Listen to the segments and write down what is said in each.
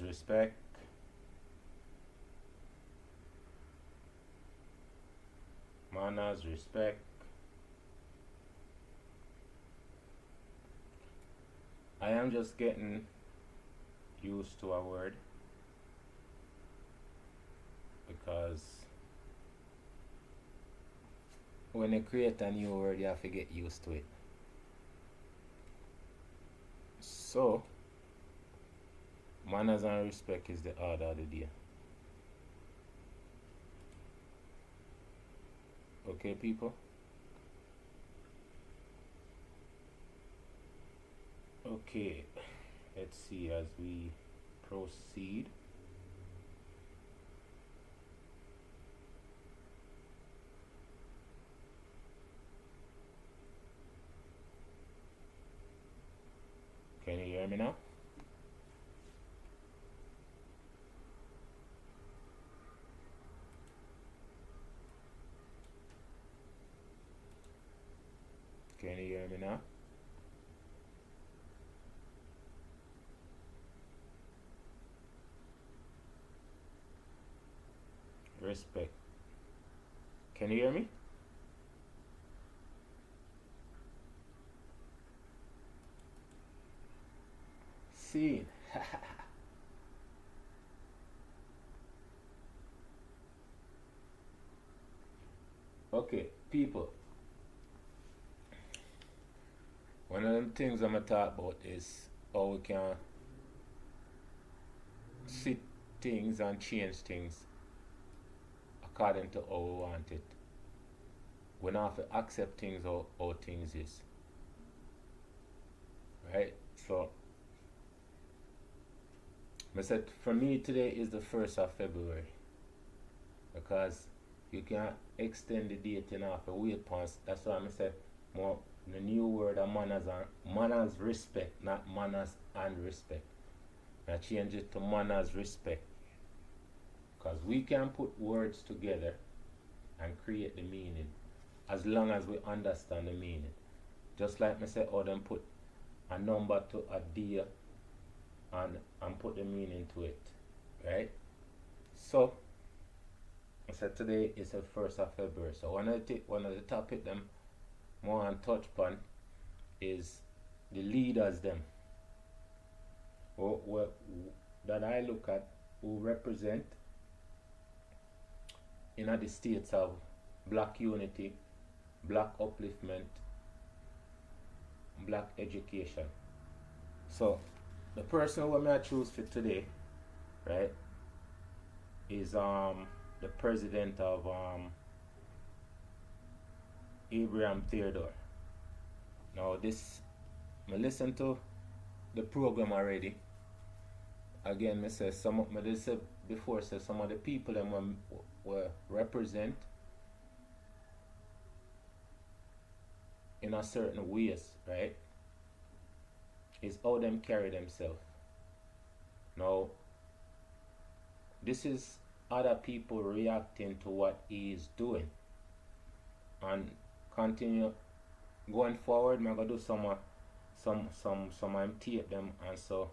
respect. Manners, respect. I am just getting used to a word because when you create a new word, you have to get used to it. So, manners and respect is the order of the day. Okay, people? Okay, let's see as we proceed. Can you hear me now? Can you hear me now? Respect. Can you hear me? See. Okay, people. One of them things I'm gonna talk about is how we can see things and change things according to how we want it. We don't have to accept things how things is. Right? So I said for me today is the 1st of February. Because you can't extend the date enough to wait past. That's why I said more the new word of manners and manners respect, not manners and respect. I change it to manners respect. Because we can put words together and create the meaning as long as we understand the meaning. Just like I said, how them put a number to a day and put the meaning to it. Right? So I said today is the 1st of February. So one of the topic them more and touch upon is the leaders them. That I look at who represent in the states of black unity, black upliftment, black education. So the person who I choose for today, right, is the president of Ibrahim Traore. Now this, I listen to the program already. Again, I say some of me said before, say some of the people them were represent in a certain ways, right? Is how them carry themselves. Now, this is other people reacting to what he is doing, and continue going forward. I'm gonna do some tape them and so,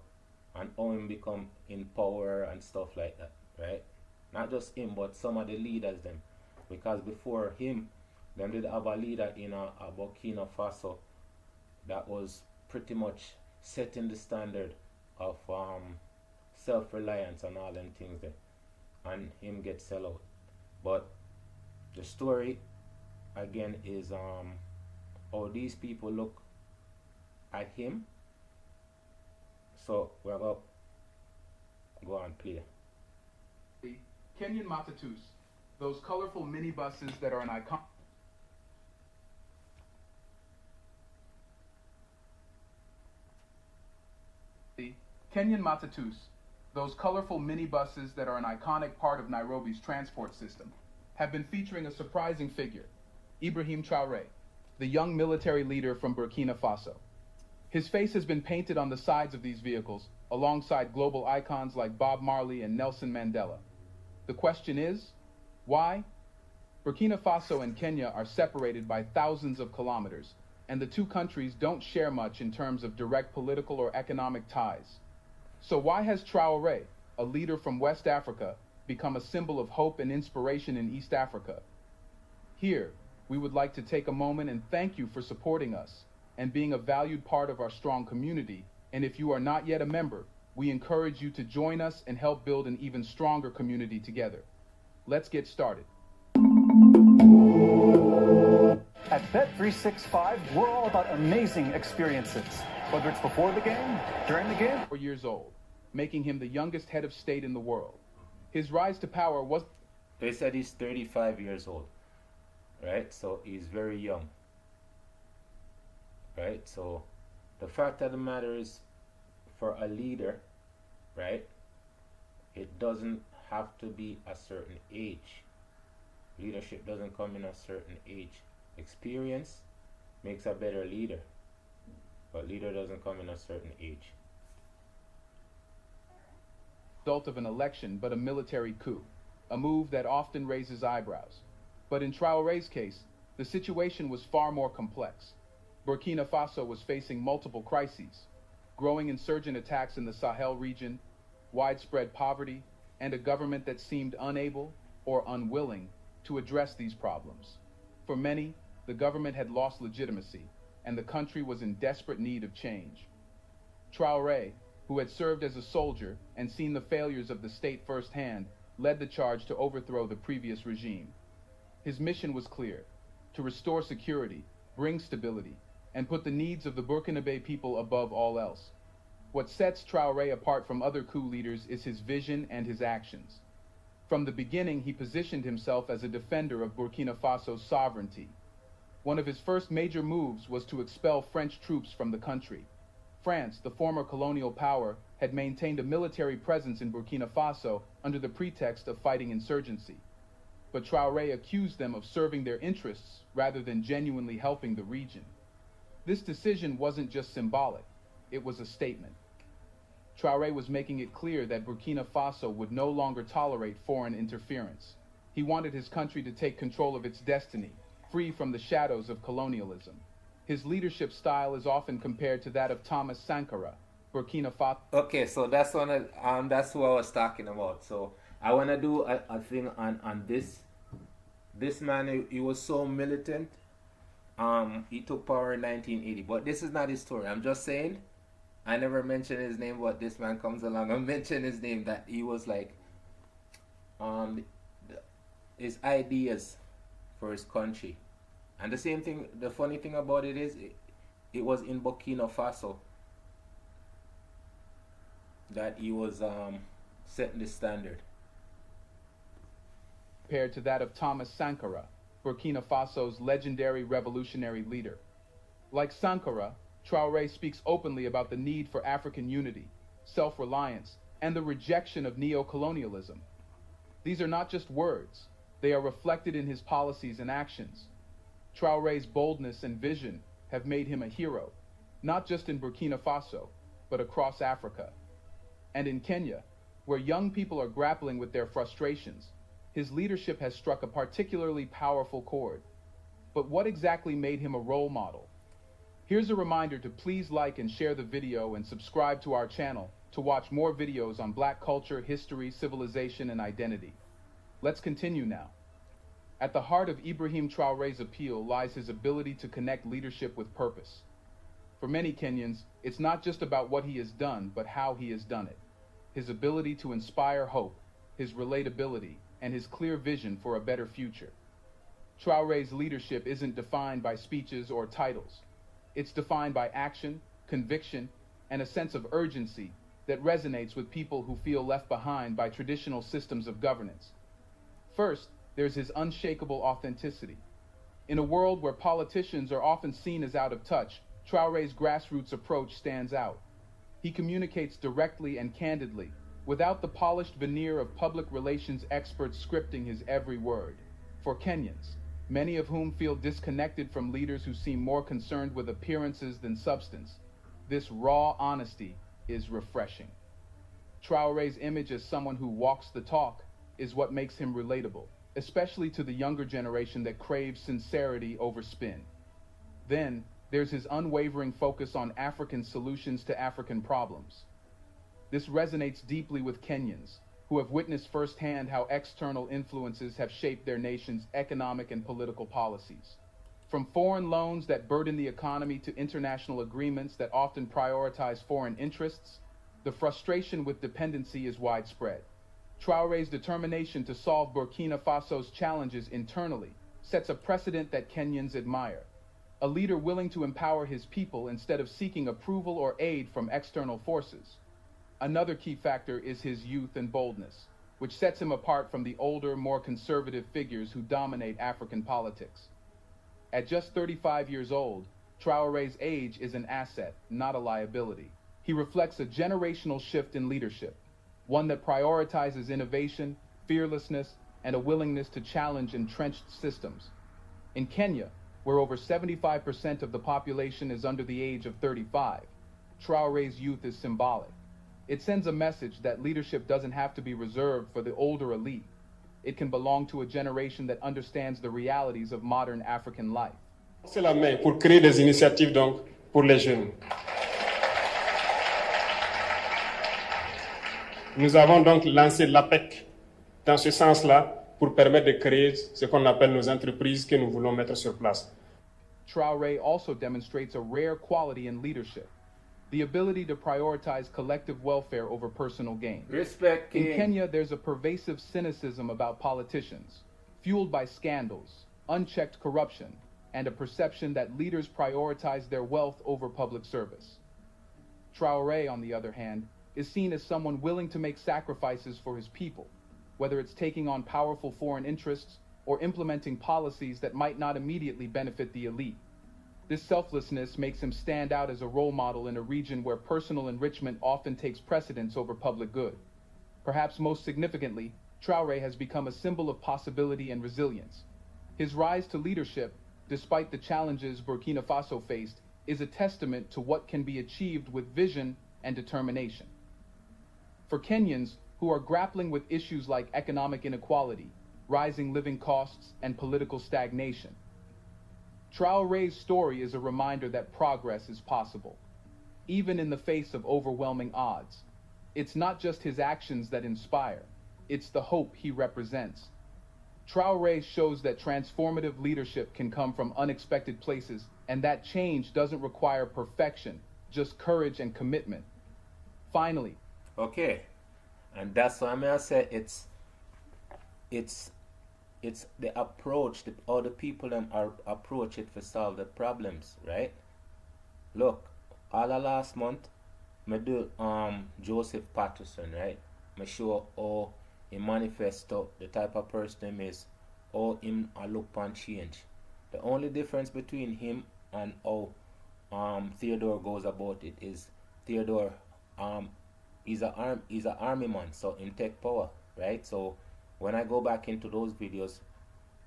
and how him become in power and stuff like that, right? Not just him, but some of the leaders them, because before him, them did have a leader in a Burkina Faso that was pretty much setting the standard of self-reliance and all them things there, and him get sell out. But the story again is how these people look at him. So we're going to go and play. Kenyan matatus, those colorful minibuses that are an icon. Kenyan matatus, those colorful minibuses that are an iconic part of Nairobi's transport system, have been featuring a surprising figure, Ibrahim Traore, the young military leader from Burkina Faso. His face has been painted on the sides of these vehicles, alongside global icons like Bob Marley and Nelson Mandela. The question is, why? Burkina Faso and Kenya are separated by thousands of kilometers, and the two countries don't share much in terms of direct political or economic ties. So why has Traore, a leader from West Africa, become a symbol of hope and inspiration in East Africa. Here, we would like to take a moment and thank you for supporting us and being a valued part of our strong community. And if you are not yet a member, we encourage you to join us and help build an even stronger community together. Let's get started. At Bet365, we're all about amazing experiences. Whether it's before the game, during the game, 4 years old, making him the youngest head of state in the world. His rise to power was... They said he's 35 years old, right? So he's very young, right? So the fact of the matter is, for a leader, right, it doesn't have to be a certain age. Leadership doesn't come in a certain age. Experience makes a better leader, but leader doesn't come in a certain age. Result of an election, but a military coup, a move that often raises eyebrows. But in Traore's case, the situation was far more complex. Burkina Faso was facing multiple crises: growing insurgent attacks in the Sahel region, widespread poverty, and a government that seemed unable or unwilling to address these problems. For many, the government had lost legitimacy, and the country was in desperate need of change. Traore, who had served as a soldier and seen the failures of the state firsthand, led the charge to overthrow the previous regime. His mission was clear: to restore security, bring stability, and put the needs of the Burkinabe people above all else. What sets Traore apart from other coup leaders is his vision and his actions. From the beginning, he positioned himself as a defender of Burkina Faso's sovereignty. One of his first major moves was to expel French troops from the country. France, the former colonial power, had maintained a military presence in Burkina Faso under the pretext of fighting insurgency. But Traore accused them of serving their interests rather than genuinely helping the region. This decision wasn't just symbolic, it was a statement. Traore was making it clear that Burkina Faso would no longer tolerate foreign interference. He wanted his country to take control of its destiny, free from the shadows of colonialism. His leadership style is often compared to that of Thomas Sankara, Burkina Faso. Okay, so that's that's who I was talking about. So I want to do a thing on this. This man, he was so militant. He took power in 1980, but this is not his story. I'm just saying, I never mentioned his name, but this man comes along and mention his name, that he was like, his ideas for his country. And the same thing, the funny thing about it is, it was in Burkina Faso that he was setting the standard. Compared to that of Thomas Sankara, Burkina Faso's legendary revolutionary leader. Like Sankara, Traore speaks openly about the need for African unity, self-reliance, and the rejection of neo-colonialism. These are not just words, they are reflected in his policies and actions. Traore's boldness and vision have made him a hero, not just in Burkina Faso, but across Africa. And in Kenya, where young people are grappling with their frustrations, his leadership has struck a particularly powerful chord. But what exactly made him a role model? Here's a reminder to please like and share the video and subscribe to our channel to watch more videos on Black culture, history, civilization, and identity. Let's continue now. At the heart of Ibrahim Traore's appeal lies his ability to connect leadership with purpose. For many Kenyans, it's not just about what he has done, but how he has done it. His ability to inspire hope, his relatability, and his clear vision for a better future. Traore's leadership isn't defined by speeches or titles. It's defined by action, conviction, and a sense of urgency that resonates with people who feel left behind by traditional systems of governance. First, there's his unshakable authenticity. In a world where politicians are often seen as out of touch, Traore's grassroots approach stands out. He communicates directly and candidly, without the polished veneer of public relations experts scripting his every word. For Kenyans, many of whom feel disconnected from leaders who seem more concerned with appearances than substance, this raw honesty is refreshing. Traore's image as someone who walks the talk is what makes him relatable, especially to the younger generation that craves sincerity over spin. Then, there's his unwavering focus on African solutions to African problems. This resonates deeply with Kenyans, who have witnessed firsthand how external influences have shaped their nation's economic and political policies. From foreign loans that burden the economy to international agreements that often prioritize foreign interests, the frustration with dependency is widespread. Traore's determination to solve Burkina Faso's challenges internally sets a precedent that Kenyans admire. A leader willing to empower his people instead of seeking approval or aid from external forces. Another key factor is his youth and boldness, which sets him apart from the older, more conservative figures who dominate African politics. At just 35 years old, Traore's age is an asset, not a liability. He reflects a generational shift in leadership, one that prioritizes innovation, fearlessness, and a willingness to challenge entrenched systems. In Kenya, where over 75% of the population is under the age of 35, Traore's youth is symbolic. It sends a message that leadership doesn't have to be reserved for the older elite. It can belong to a generation that understands the realities of modern African life. C'est la main pour créer des initiatives donc pour les jeunes. Nous avons donc lancé l'APEC dans ce sens-là pour permettre de créer ce qu'on appelle nos entreprises que nous voulons mettre sur place. Traore also demonstrates a rare quality in leadership, the ability to prioritize collective welfare over personal gain. Respect, King. In Kenya, there's a pervasive cynicism about politicians, fueled by scandals, unchecked corruption, and a perception that leaders prioritize their wealth over public service. Traore, on the other hand, is seen as someone willing to make sacrifices for his people, whether it's taking on powerful foreign interests or implementing policies that might not immediately benefit the elite. This selflessness makes him stand out as a role model in a region where personal enrichment often takes precedence over public good. Perhaps most significantly, Traore has become a symbol of possibility and resilience. His rise to leadership, despite the challenges Burkina Faso faced, is a testament to what can be achieved with vision and determination. For Kenyans who are grappling with issues like economic inequality, rising living costs, and political stagnation, Traore's story is a reminder that progress is possible, even in the face of overwhelming odds. It's not just his actions that inspire, it's the hope he represents. Traore shows that transformative leadership can come from unexpected places, and that change doesn't require perfection, just courage and commitment. Finally. Okay, and that's why I say it's the approach, how the people them are approach it to solve the problems, right? Look, all the last month, I do Joseph Patterson, right? I show how he manifesto the type of person he is, how him a look and change. The only difference between him and how Theodore goes about it is Theodore he's a army man, so him take power, right? So when I go back into those videos,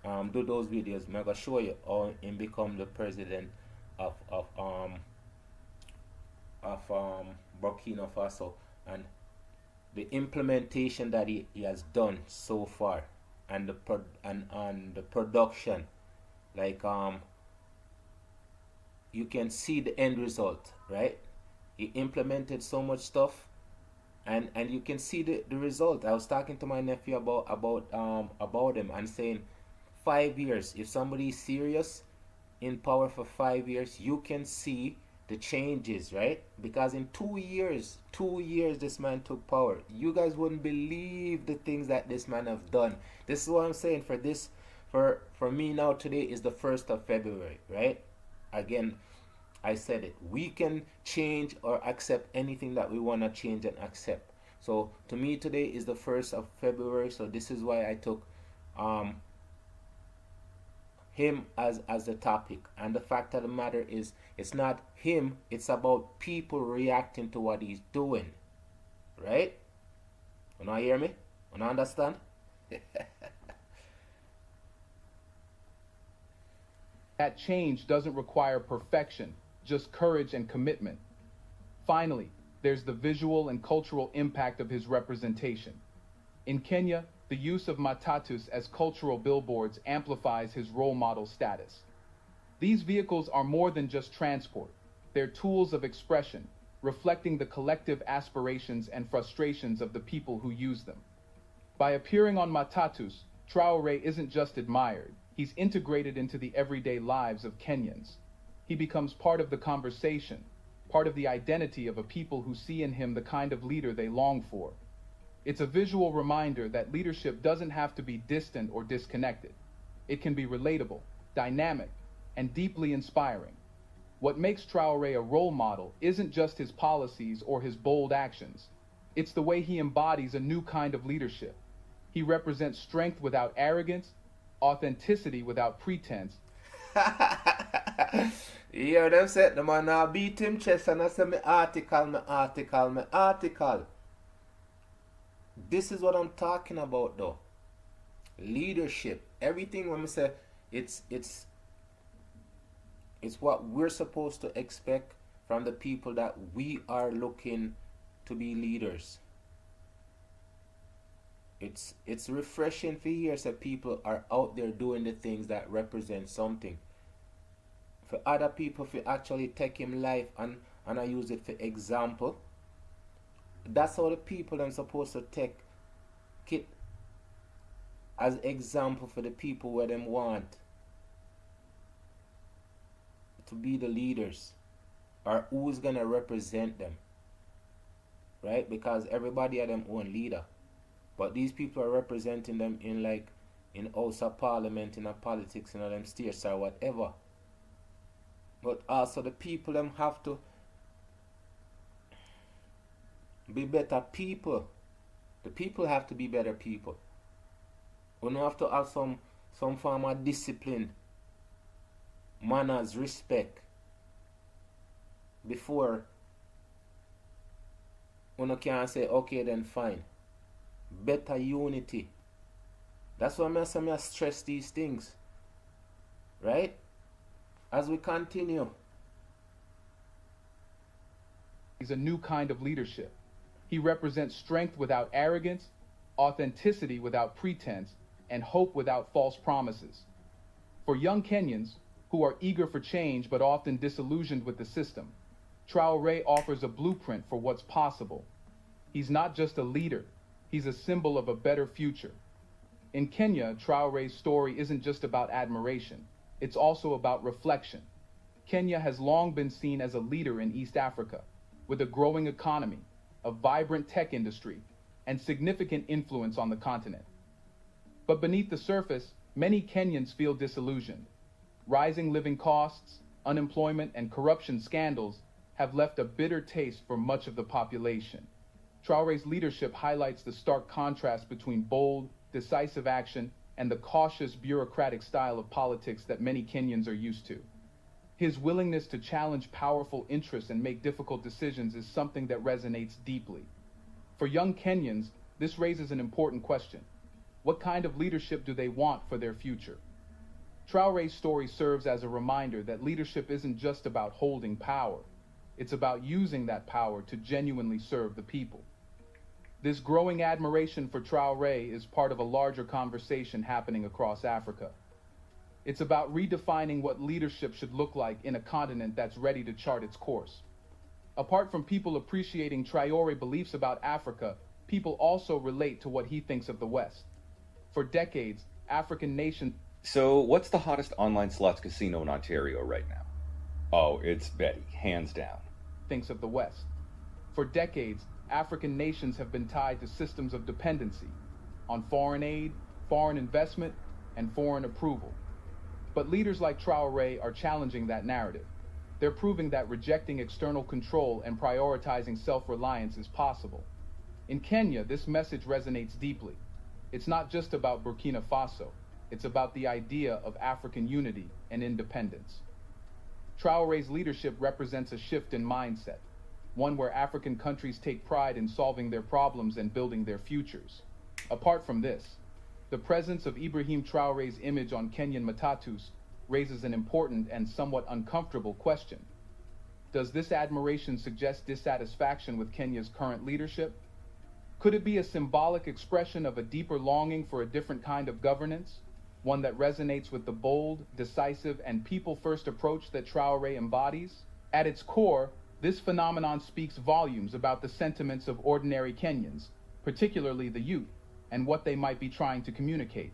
I'm gonna show you how him become the president of Burkina Faso, and the implementation that he has done so far, and the production, like you can see the end result, right? He implemented so much stuff, and you can see the result. I was talking to my nephew about him and saying 5 years, if somebody is serious in power for 5 years, you can see the changes, right? Because in 2 years this man took power. You guys wouldn't believe the things that this man have done. This is what I'm saying. For me now, today is the 1st of February, right? Again, I said it. We can change or accept anything that we want to change and accept. So to me, today is the 1st of February. So this is why I took him as the topic. And the fact of the matter is, it's not him, it's about people reacting to what he's doing, right? You not hear me? You not understand? That change doesn't require perfection, just courage and commitment. Finally, there's the visual and cultural impact of his representation. In Kenya, the use of matatus as cultural billboards amplifies his role model status. These vehicles are more than just transport. They're tools of expression, reflecting the collective aspirations and frustrations of the people who use them. By appearing on Matatus, Traore isn't just admired, he's integrated into the everyday lives of Kenyans. He becomes part of the conversation, part of the identity of a people who see in him the kind of leader they long for. It's a visual reminder that leadership doesn't have to be distant or disconnected. It can be relatable, dynamic, and deeply inspiring. What makes Traore a role model isn't just his policies or his bold actions. It's the way he embodies a new kind of leadership. He represents strength without arrogance, authenticity without pretense. Yeah, them said the man now beat him chest and I said me article. This is what I'm talking about though. Leadership. Everything when we say it's what we're supposed to expect from the people that we are looking to be leaders. It's refreshing to hear that people are out there doing the things that represent something. For other people to actually take him life and I use it for example. That's how the people are supposed to take it as example for the people where them want to be the leaders or who's gonna represent them, right? Because everybody have them own leader, but these people are representing them in House of Parliament, in a politics, in them states or whatever. But also the people them have to be better people. The people have to be better people. We don't have to have some form of discipline, manners, respect before we can say okay then fine. Better unity. That's why I stress these things. Right? As we continue. He's a new kind of leadership. He represents strength without arrogance, authenticity without pretense, and hope without false promises. For young Kenyans who are eager for change but often disillusioned with the system, Traore offers a blueprint for what's possible. He's not just a leader, he's a symbol of a better future. In Kenya, Traore's story isn't just about admiration, it's also about reflection. Kenya has long been seen as a leader in East Africa, with a growing economy, a vibrant tech industry, and significant influence on the continent. But beneath the surface, many Kenyans feel disillusioned. Rising living costs, unemployment, and corruption scandals have left a bitter taste for much of the population. Traore's leadership highlights the stark contrast between bold, decisive action and the cautious, bureaucratic style of politics that many Kenyans are used to. His willingness to challenge powerful interests and make difficult decisions is something that resonates deeply. For young Kenyans, this raises an important question. What kind of leadership do they want for their future? Traore's story serves as a reminder that leadership isn't just about holding power. It's about using that power to genuinely serve the people. This growing admiration for Traore is part of a larger conversation happening across Africa. It's about redefining what leadership should look like in a continent that's ready to chart its course. Apart from people appreciating Traore's beliefs about Africa, people also relate to what he thinks of the West. For decades, African nations... So, what's the hottest online slots casino in Ontario right now? Oh, it's Betty, hands down. ...thinks of the West. For decades, African nations have been tied to systems of dependency on foreign aid, foreign investment, and foreign approval. But leaders like Traore are challenging that narrative. They're proving that rejecting external control and prioritizing self-reliance is possible. In Kenya, this message resonates deeply. It's not just about Burkina Faso. It's about the idea of African unity and independence. Traore's leadership represents a shift in mindset, one where African countries take pride in solving their problems and building their futures. Apart from this, the presence of Ibrahim Traore's image on Kenyan matatus raises an important and somewhat uncomfortable question. Does this admiration suggest dissatisfaction with Kenya's current leadership? Could it be a symbolic expression of a deeper longing for a different kind of governance, one that resonates with the bold, decisive, and people-first approach that Traore embodies? At its core, This phenomenon speaks volumes about the sentiments of ordinary Kenyans, particularly the youth, and what they might be trying to communicate.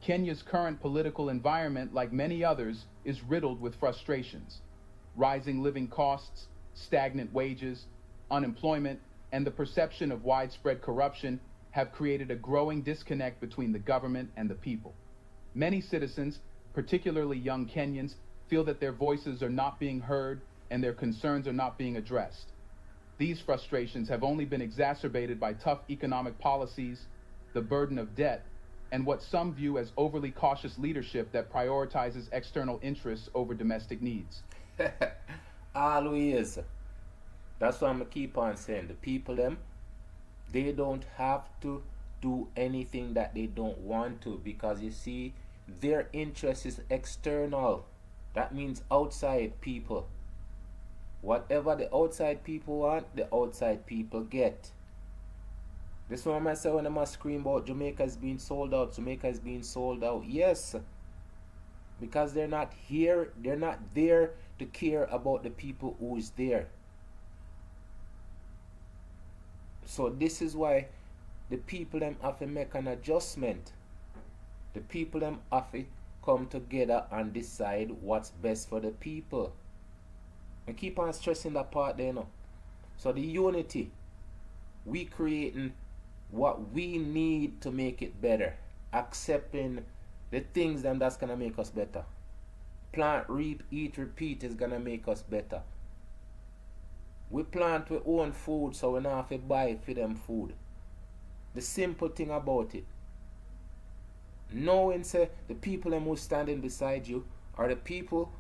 Kenya's current political environment, like many others, is riddled with frustrations. Rising living costs, stagnant wages, unemployment, and the perception of widespread corruption have created a growing disconnect between the government and the people. Many citizens, particularly young Kenyans, feel that their voices are not being heard and their concerns are not being addressed. These frustrations have only been exacerbated by tough economic policies, the burden of debt, and what some view as overly cautious leadership that prioritizes external interests over domestic needs. Always. That's what I'm going to keep on saying. The people, them, they don't have to do anything that they don't want to, because you see, their interest is external. That means outside people. Whatever the outside people want, the outside people get. This one I say when I must scream about Jamaica is being sold out. Jamaica is being sold out. Yes. Because they're not here. They're not there to care about the people who is there. So this is why the people them have to make an adjustment. The people them have to come together and decide what's best for the people. I keep on stressing that part there now. So the unity, we creating what we need to make it better, accepting the things them that's gonna make us better. Plant, reap, eat, repeat is gonna make us better. We plant our own food, so we don't have to buy for them food. The simple thing about it, knowing say the people them who standing beside you are the people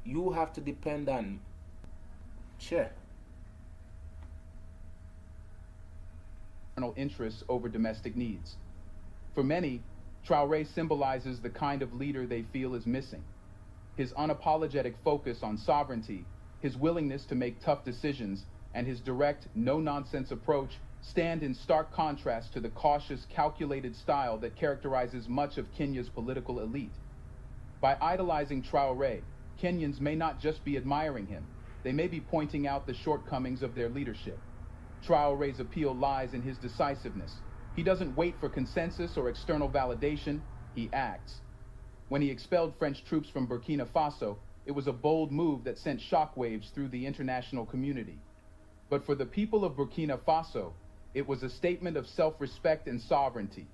you have to depend on. Sure. Interests over domestic needs. For many, Traore symbolizes the kind of leader they feel is missing. His unapologetic focus on sovereignty, his willingness to make tough decisions, and his direct, no-nonsense approach stand in stark contrast to the cautious, calculated style that characterizes much of Kenya's political elite. By idolizing Traore, Kenyans may not just be admiring him, they may be pointing out the shortcomings of their leadership. Traore's appeal lies in his decisiveness. He doesn't wait for consensus or external validation, he acts. When he expelled French troops from Burkina Faso, it was a bold move that sent shockwaves through the international community. But for the people of Burkina Faso, it was a statement of self-respect and sovereignty.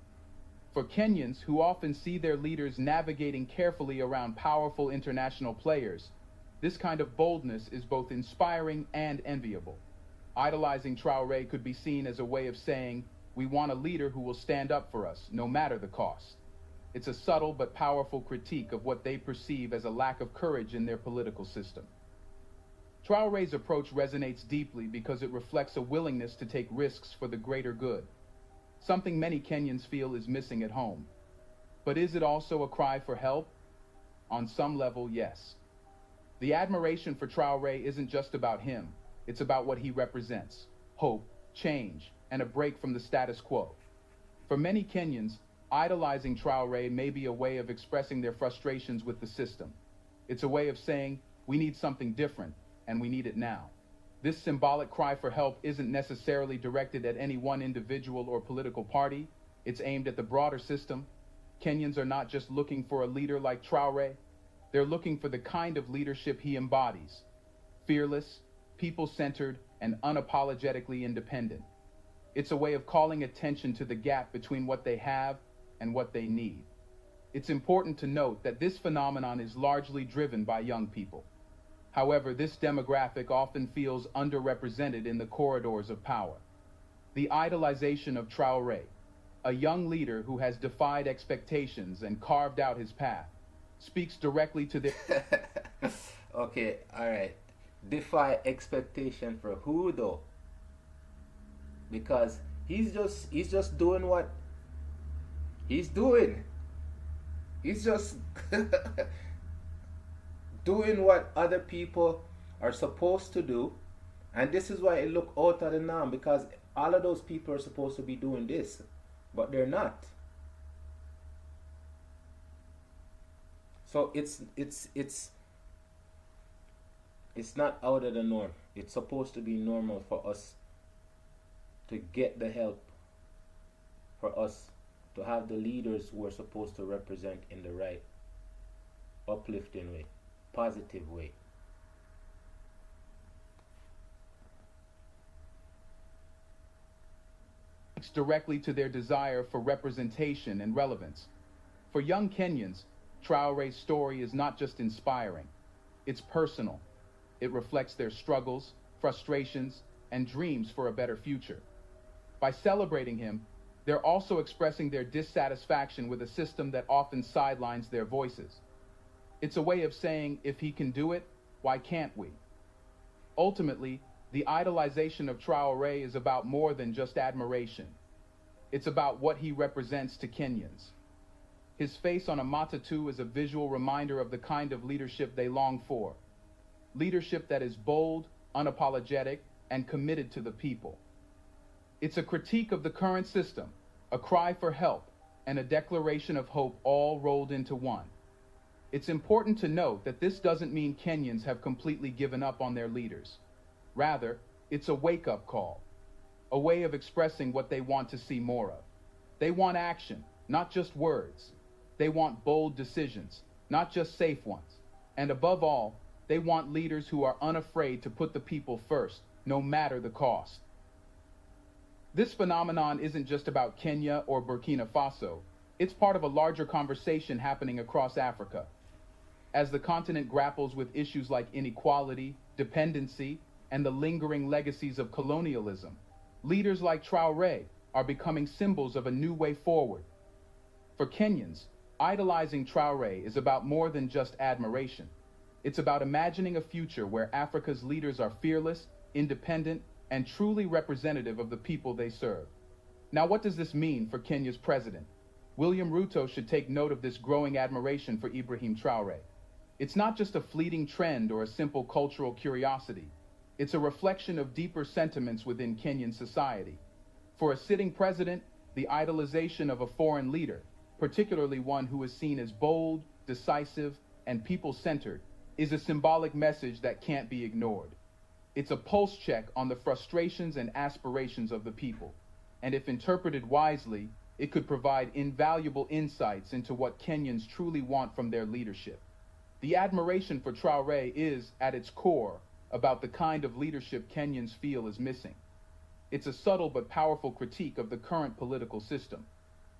For Kenyans, who often see their leaders navigating carefully around powerful international players, this kind of boldness is both inspiring and enviable. Idolizing Traore could be seen as a way of saying, we want a leader who will stand up for us, no matter the cost. It's a subtle but powerful critique of what they perceive as a lack of courage in their political system. Traore's approach resonates deeply because it reflects a willingness to take risks for the greater good, something many Kenyans feel is missing at home. But is it also a cry for help? On some level, yes. The admiration for Traore isn't just about him. It's about what he represents: hope, change, and a break from the status quo. For many Kenyans, idolizing Traore may be a way of expressing their frustrations with the system. It's a way of saying, we need something different, and we need it now. This symbolic cry for help isn't necessarily directed at any one individual or political party. It's aimed at the broader system. Kenyans are not just looking for a leader like Traore. They're looking for the kind of leadership he embodies: fearless, people-centered, and unapologetically independent. It's a way of calling attention to the gap between what they have and what they need. It's important to note that this phenomenon is largely driven by young people. However, this demographic often feels underrepresented in the corridors of power. The idolization of Traore, a young leader who has defied expectations and carved out his path, speaks directly to their... Okay, alright. Defy expectation for who though? Because he's just doing what he's doing. He's just doing what other people are supposed to do, and this is why it look out of the norm, because all of those people are supposed to be doing this, but they're not. So it's it's not out of the norm. It's supposed to be normal for us to get the help, for us to have the leaders who are supposed to represent in the right, uplifting way, positive way. Directly to their desire for representation and relevance. For young Kenyans, Traore's story is not just inspiring, it's personal. It reflects their struggles, frustrations, and dreams for a better future. By celebrating him, they're also expressing their dissatisfaction with a system that often sidelines their voices. It's a way of saying, if he can do it, why can't we? Ultimately, the idolization of Traore is about more than just admiration. It's about what he represents to Kenyans. His face on a matatu is a visual reminder of the kind of leadership they long for. Leadership that is bold, unapologetic, and committed to the people. It's a critique of the current system, a cry for help, and a declaration of hope all rolled into one. It's important to note that this doesn't mean Kenyans have completely given up on their leaders. Rather, it's a wake-up call, a way of expressing what they want to see more of. They want action, not just words. They want bold decisions, not just safe ones. And above all, they want leaders who are unafraid to put the people first, no matter the cost. This phenomenon isn't just about Kenya or Burkina Faso. It's part of a larger conversation happening across Africa. As the continent grapples with issues like inequality, dependency, and the lingering legacies of colonialism, leaders like Traore are becoming symbols of a new way forward. For Kenyans, idolizing Traore is about more than just admiration. It's about imagining a future where Africa's leaders are fearless, independent, and truly representative of the people they serve. Now, what does this mean for Kenya's president? William Ruto should take note of this growing admiration for Ibrahim Traore. It's not just a fleeting trend or a simple cultural curiosity. It's a reflection of deeper sentiments within Kenyan society. For a sitting president, the idolization of a foreign leader, particularly one who is seen as bold, decisive, and people-centered, is a symbolic message that can't be ignored. It's a pulse check on the frustrations and aspirations of the people. And if interpreted wisely, it could provide invaluable insights into what Kenyans truly want from their leadership. The admiration for Traore is, at its core, about the kind of leadership Kenyans feel is missing. It's a subtle but powerful critique of the current political system.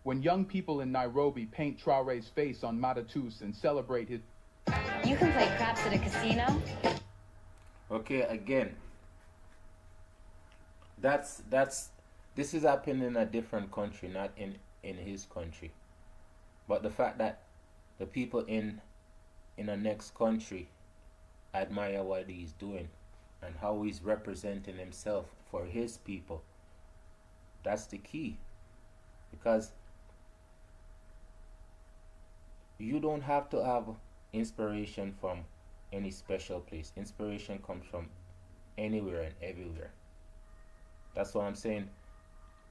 When young people in Nairobi paint Traore's face on matatus and celebrate his... You can play craps at a casino. Okay, again, this is happening in a different country, not in his country. But the fact that the people in the next country admire what he's doing and how he's representing himself for his people, that's the key. Because you don't have to have inspiration from any special place. Inspiration comes from anywhere and everywhere. That's what I'm saying.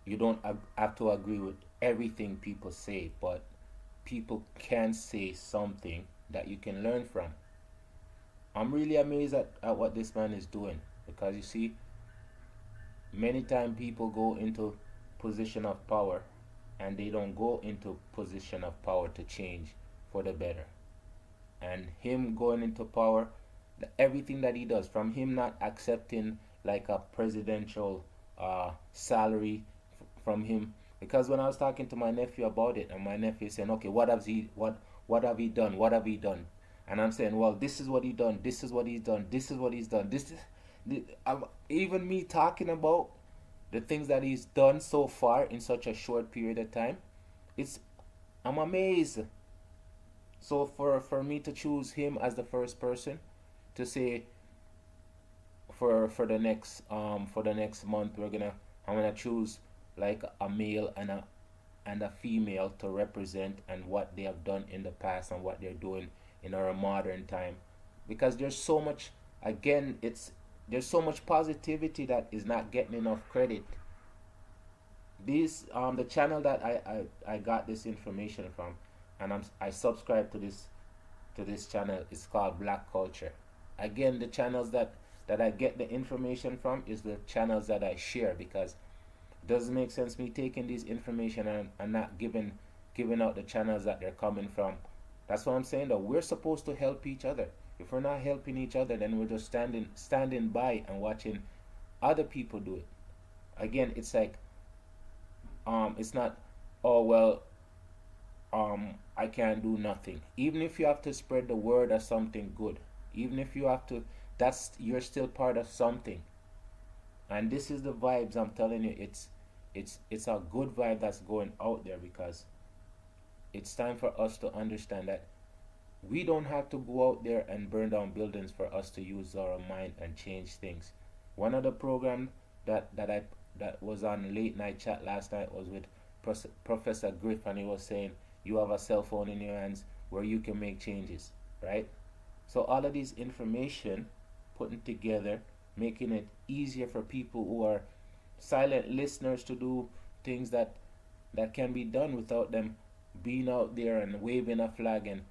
You don't have to agree with everything people say, but people can say something that you can learn from. I'm really amazed at what this man is doing, because you see, many times people go into position of power and they don't go into position of power to change for the better. And him going into power, everything that he does, from him not accepting like a presidential salary from him, because when I was talking to my nephew about it, and my nephew is saying, okay, what have he done? And I'm saying, well, this is what he done, this is what he's done, this is what he's done, even me talking about the things that he's done so far in such a short period of time, I'm amazed. So for me to choose him as the first person to say for the next month I'm gonna choose like a male and a female to represent and what they have done in the past and what they're doing in our modern time, because there's so much positivity that is not getting enough credit. The channel that I got this information from, and I subscribe to this channel, is called Black Culture. again, the channels that I get the information from is the channels that I share, because it doesn't make sense me taking this information and not giving out the channels that they're coming from. That's what I'm saying though. We're supposed to help each other. If we're not helping each other, then we're just standing by and watching other people do it. Again, it's like it's not, oh well, I can't do nothing. Even if you have to spread the word of something good, even if you have to, you're still part of something. And this is the vibes I'm telling you. It's a good vibe that's going out there, because it's time for us to understand that we don't have to go out there and burn down buildings for us to use our mind and change things. One of the programs that was on late night chat last night was with Professor Griff, and he was saying you have a cell phone in your hands where you can make changes, right? So all of this information putting together, making it easier for people who are silent listeners to do things that can be done without them being out there and waving a flag and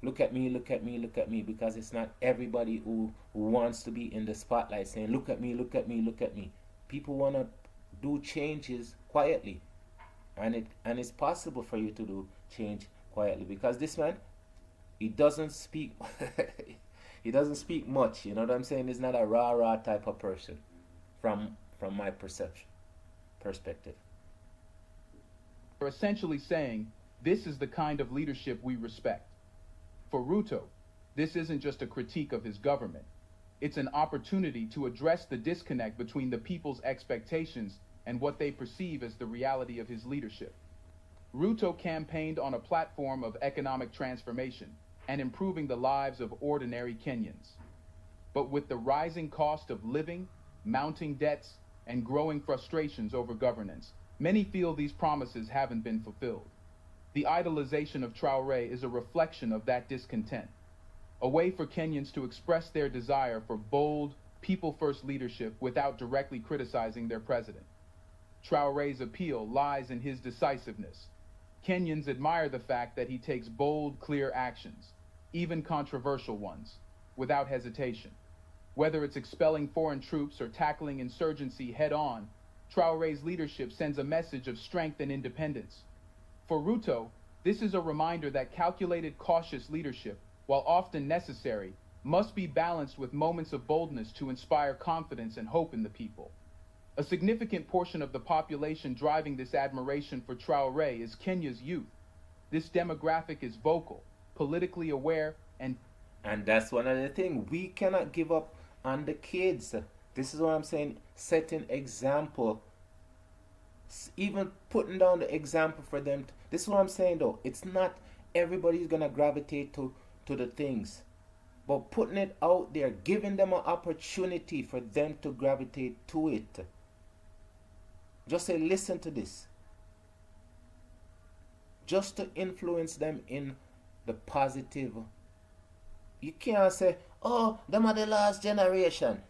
look at me, look at me, look at me, because it's not everybody who wants to be in the spotlight saying look at me, look at me, look at me. People want to do changes quietly, and it's possible for you to do change quietly, because this man, he doesn't speak he doesn't speak much, you know what I'm saying? He's not a rah type of person from my perspective. They're essentially saying this is the kind of leadership we respect. For Ruto, this isn't just a critique of his government. It's an opportunity to address the disconnect between the people's expectations and what they perceive as the reality of his leadership. Ruto campaigned on a platform of economic transformation and improving the lives of ordinary Kenyans. But with the rising cost of living, mounting debts, and growing frustrations over governance, many feel these promises haven't been fulfilled. The idolization of Traore is a reflection of that discontent, a way for Kenyans to express their desire for bold, people-first leadership without directly criticizing their president. Traore's appeal lies in his decisiveness. Kenyans admire the fact that he takes bold, clear actions, even controversial ones, without hesitation. Whether it's expelling foreign troops or tackling insurgency head-on, Traore's leadership sends a message of strength and independence. For Ruto, this is a reminder that calculated, cautious leadership, while often necessary, must be balanced with moments of boldness to inspire confidence and hope in the people. A significant portion of the population driving this admiration for Traore is Kenya's youth. This demographic is vocal, politically aware, and that's one of the things. We cannot give up on the kids. This is what I'm saying. Setting example. Even putting down the example for them. This is what I'm saying though. It's not everybody's going to gravitate to the things. But putting it out there, giving them an opportunity for them to gravitate to it. Just say, listen to this. Just to influence them in the positive. You can't say, oh, them are the last generation.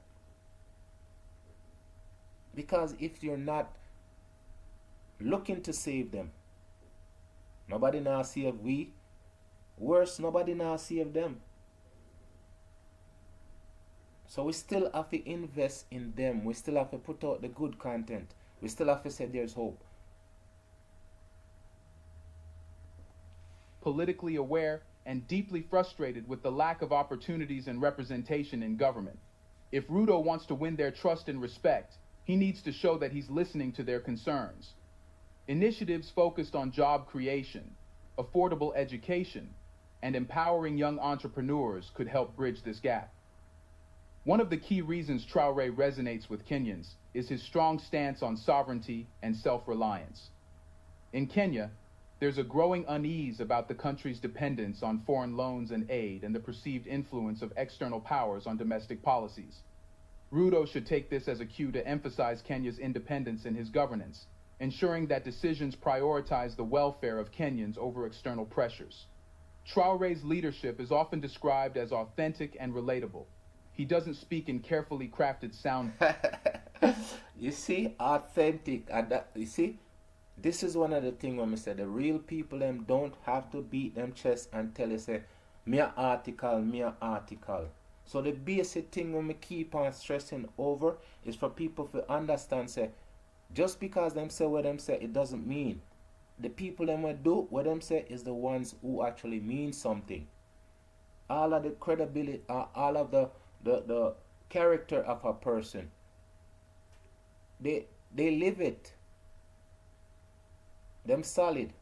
Because if you're not looking to save them, nobody now save we. Worse, nobody now save them. So we still have to invest in them. We still have to put out the good content. We still have to say there's hope. Politically aware and deeply frustrated with the lack of opportunities and representation in government. If Ruto wants to win their trust and respect, he needs to show that he's listening to their concerns. Initiatives focused on job creation, affordable education, and empowering young entrepreneurs could help bridge this gap. One of the key reasons Traore resonates with Kenyans is his strong stance on sovereignty and self-reliance. In Kenya, there's a growing unease about the country's dependence on foreign loans and aid and the perceived influence of external powers on domestic policies. Ruto should take this as a cue to emphasize Kenya's independence in his governance, ensuring that decisions prioritize the welfare of Kenyans over external pressures. Traore's leadership is often described as authentic and relatable. He doesn't speak in carefully crafted sound. You see, authentic. And that, you see, this is one of the things when I say the real people them don't have to beat them chest and tell you say, me a article. So the basic thing when we keep on stressing over is for people to understand, say, just because them say what them say, it doesn't mean. The people them will do what them say is the ones who actually mean something. All of the credibility, all of the character of a person, they live it. Them solid.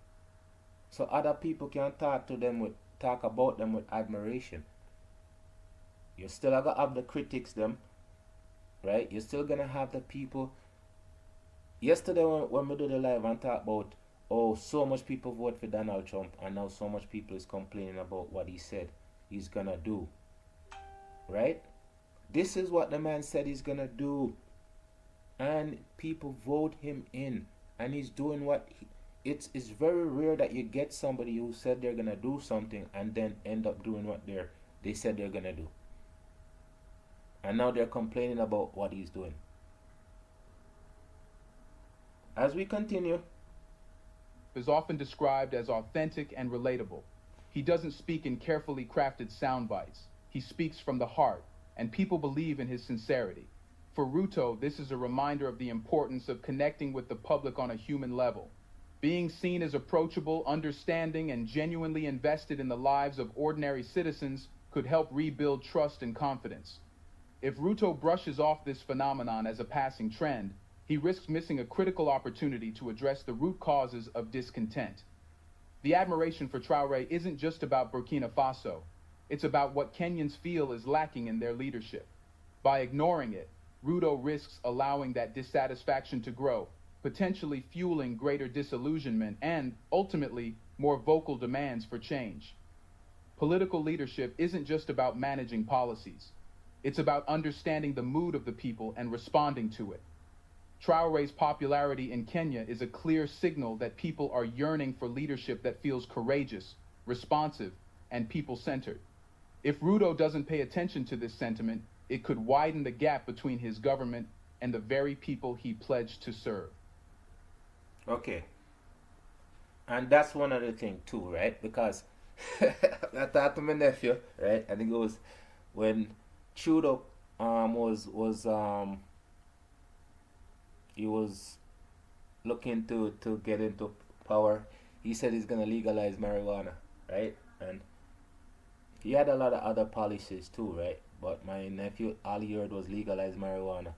So other people can talk about them with admiration. You still gonna have the critics them, right? You're still gonna have the people. Yesterday when we did the live and talk about, oh, so much people vote for Donald Trump and now so much people is complaining about what he said he's gonna do, right? This is what the man said he's gonna do, and people vote him in, and he's doing what it's very rare that you get somebody who said they're gonna do something and then end up doing what they said they're gonna do, and now they're complaining about what he's doing. As we continue, is often described as authentic and relatable. He doesn't speak in carefully crafted sound bites. He speaks from the heart, and people believe in his sincerity. For Ruto, this is a reminder of the importance of connecting with the public on a human level. Being seen as approachable, understanding, and genuinely invested in the lives of ordinary citizens could help rebuild trust and confidence. If Ruto brushes off this phenomenon as a passing trend, he risks missing a critical opportunity to address the root causes of discontent. The admiration for Traore isn't just about Burkina Faso. It's about what Kenyans feel is lacking in their leadership. By ignoring it, Ruto risks allowing that dissatisfaction to grow, potentially fueling greater disillusionment and, ultimately, more vocal demands for change. Political leadership isn't just about managing policies. It's about understanding the mood of the people and responding to it. Traore's popularity in Kenya is a clear signal that people are yearning for leadership that feels courageous, responsive, and people-centered. If Ruto doesn't pay attention to this sentiment, it could widen the gap between his government and the very people he pledged to serve. Okay. And that's one other thing too, right? Because I talked to my nephew, right? I think it was when Trudeau he was looking to get into power. He said he's gonna legalize marijuana, right? And he had a lot of other policies too, right? But my nephew, all he heard was legalize marijuana.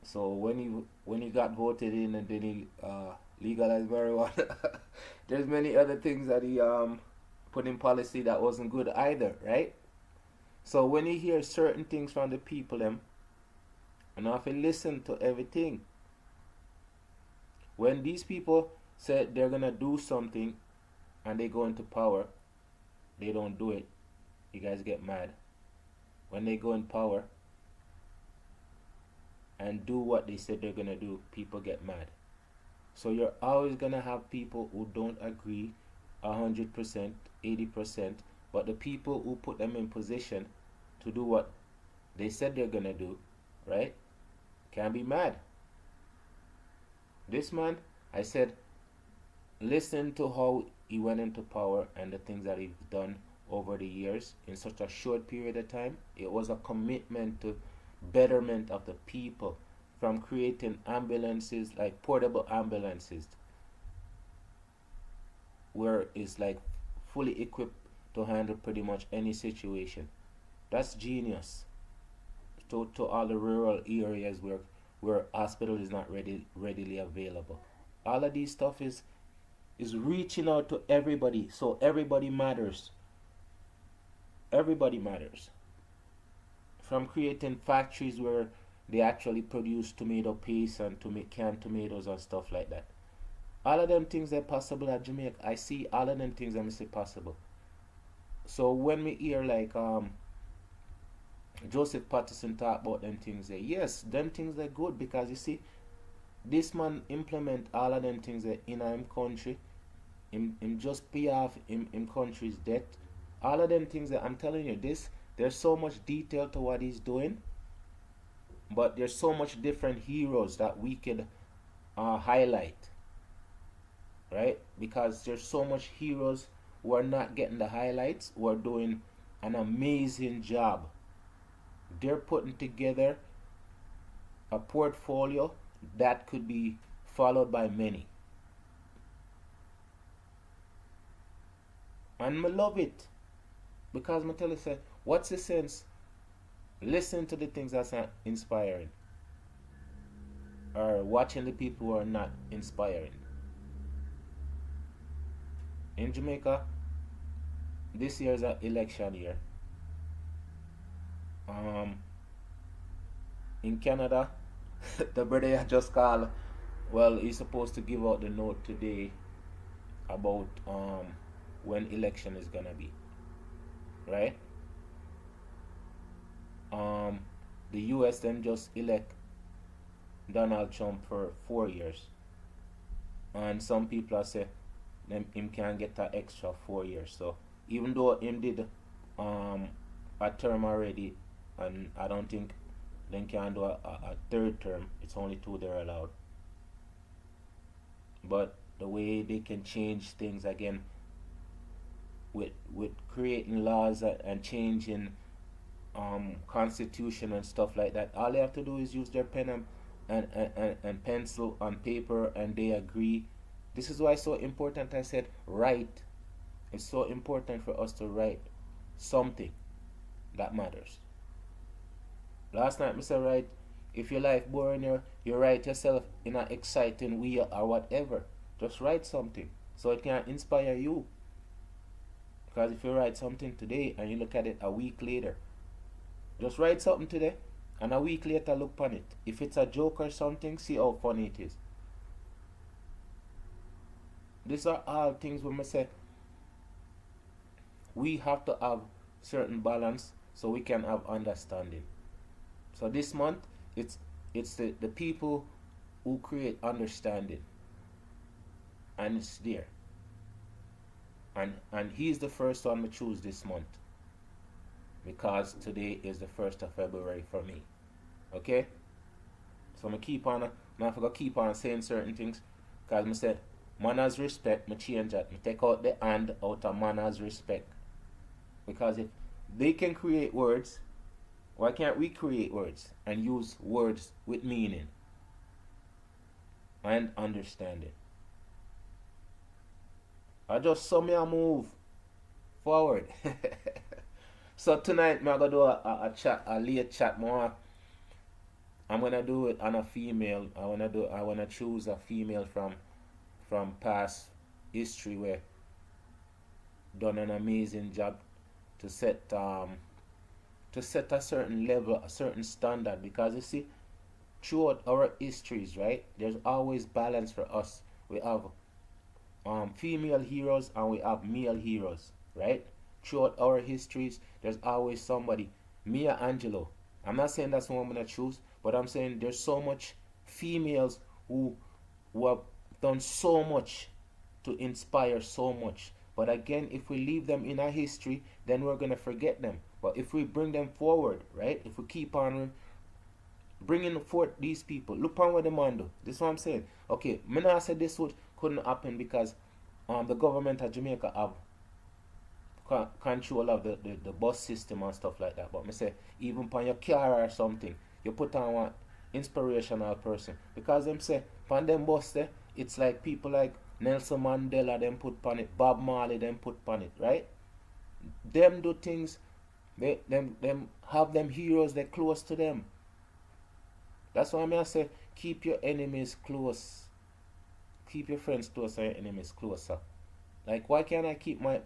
So when he got voted in and then he legalized marijuana, there's many other things that he put in policy that wasn't good either, right? So when you hear certain things from the people them, and have to listen to everything. When these people said they're gonna do something and they go into power, they don't do it. You guys get mad. When they go in power and do what they said they're gonna do, people get mad. So you're always gonna have people who don't agree 100%, 80%, but the people who put them in position to do what they said they're gonna do, right, can be mad. This man, I said, listen to how he went into power and the things that he's done over the years in such a short period of time. It was a commitment to betterment of the people, from creating ambulances, like portable ambulances, where it's like fully equipped to handle pretty much any situation. That's genius. To all the rural areas where hospital is not readily available. All of these stuff is reaching out to everybody, so everybody matters. Everybody matters. From creating factories where they actually produce tomato paste and to make canned tomatoes and stuff like that. All of them things are possible at Jamaica. I see all of them things that I say possible. So when we hear like Joseph Patterson talk about them things there, yes, them things are good, because you see, this man implement all of them things there in him country. Him just pay off him country's debt. All of them things that I'm telling you, there's so much detail to what he's doing, but there's so much different heroes that we could highlight, right? Because there's so much heroes who are not getting the highlights, who are doing an amazing job they're putting together a portfolio that could be followed by many. And I love it. Because I tell you, say, what's the sense? Listen to the things that's not inspiring. Or watching the people who are not inspiring. In Jamaica, this year is an election year. In Canada, the brother just called. Well, he's supposed to give out the note today about when election is gonna be, right? The US then just elect Donald Trump for 4 years, and some people are say him can get an extra 4 years. So even though him did a term already, and I don't think they can do a third term. It's only 2 they're allowed. But the way they can change things again with creating laws and changing constitution and stuff like that, all they have to do is use their pen and pencil on paper, and they agree. This is why it's so important. I said write. It's so important for us to write something that matters. Last night I said, write, if your life boring, you write yourself in an exciting way or whatever. Just write something so it can inspire you. Because if you write something today and you look at it a week later, just write something today and a week later look upon it. If it's a joke or something, see how funny it is. These are all things when I say we have to have certain balance so we can have understanding. So this month, it's the people who create understanding, and it's there. And he's the first one to choose this month, because today is the 1st of February for me. Okay? So I keep on, I forgot keep on saying certain things, because I say manners respect, I change that. I take out the and out of manners respect. Because if they can create words, why can't we create words and use words with meaning and understanding? I just saw me a move forward. So tonight I'm gonna do a chat, a late chat more. I'm gonna do it on a female. I wanna choose a female from past history where done an amazing job to set a certain level, a certain standard. Because you see, throughout our histories, right, there's always balance for us. We have female heroes and we have male heroes, right? Throughout our histories, there's always somebody. Maya Angelou. I'm not saying that's what I'm gonna choose, but I'm saying there's so much females who have done so much to inspire so much. But again, if we leave them in our history, then we're gonna forget them. But if we bring them forward, right? If we keep on bringing forth these people, look on what the man do. This is what I'm saying. Okay, me not say this couldn't happen because the government of Jamaica have control of the bus system and stuff like that. But me say, even upon your car or something, you put on one inspirational person. Because them say, upon them bus there, it's like people like Nelson Mandela, them put on it, Bob Marley, them put on it, right? Them do things, them have them heroes, they're close to them. That's why I say, keep your enemies close. Keep your friends close and your enemies closer. Like, why can't I keep my